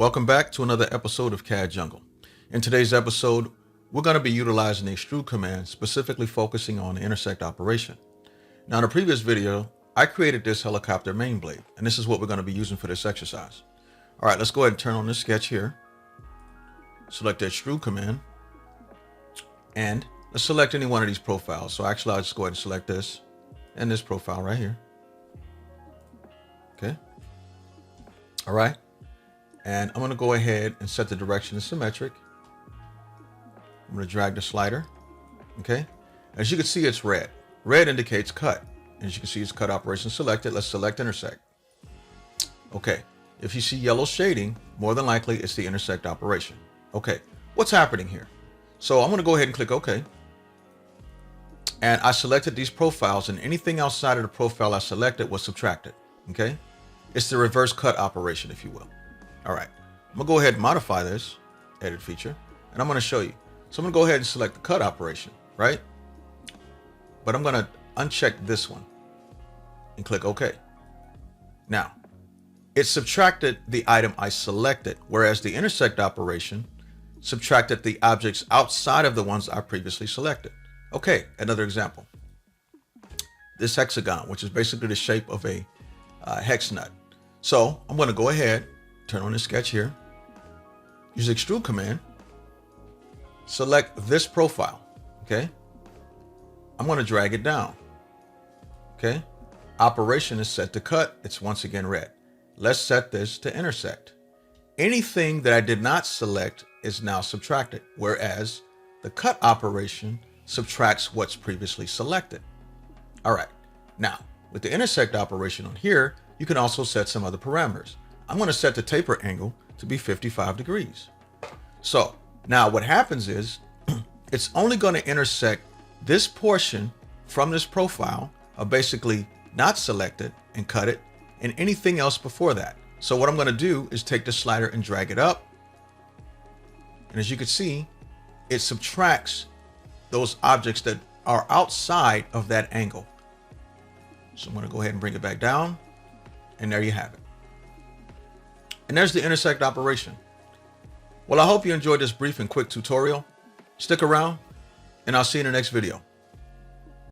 Welcome back to another episode of CAD Jungle. In today's episode, we're going to be utilizing the Extrude command, specifically focusing on the intersect operation. Now, in a previous video, I created this helicopter main blade, and this is what we're going to be using for this exercise. All right, let's go ahead and turn on this sketch here. Select the Extrude command, and let's select any one of these profiles. So actually, I'll just go ahead and select this and this profile right here. Okay. All right. And I'm going to go ahead and set the direction to symmetric. I'm going to drag the slider. Okay. As you can see, it's red. Red indicates cut. As you can see, it's cut operation selected. Let's select intersect. Okay. If you see yellow shading, more than likely it's the intersect operation. Okay. What's happening here? So I'm going to go ahead and click OK. And I selected these profiles, and anything outside of the profile I selected was subtracted. Okay. It's the reverse cut operation, if you will. All right, I'm gonna go ahead and modify this edit feature, and I'm gonna show you. So I'm gonna go ahead and select the cut operation, right? But I'm gonna uncheck this one and click OK. Now, it subtracted the item I selected, whereas the intersect operation subtracted the objects outside of the ones I previously selected. Okay, another example. This hexagon, which is basically the shape of a hex nut. So I'm gonna go ahead, turn on the sketch here, use the Extrude command, select this profile, okay? I'm going to drag it down, okay? Operation is set to cut. It's once again red. Let's set this to intersect. Anything that I did not select is now subtracted, whereas the cut operation subtracts what's previously selected. All right, now with the intersect operation on here, you can also set some other parameters. I'm going to set the taper angle to be 55 degrees. So now what happens is it's only going to intersect this portion from this profile of basically not selected and cut it, and anything else before that. So what I'm going to do is take the slider and drag it up. And as you can see, it subtracts those objects that are outside of that angle. So I'm going to go ahead and bring it back down, and there you have it. And there's the intersect operation. Well, I hope you enjoyed this brief and quick tutorial. Stick around, and I'll see you in the next video.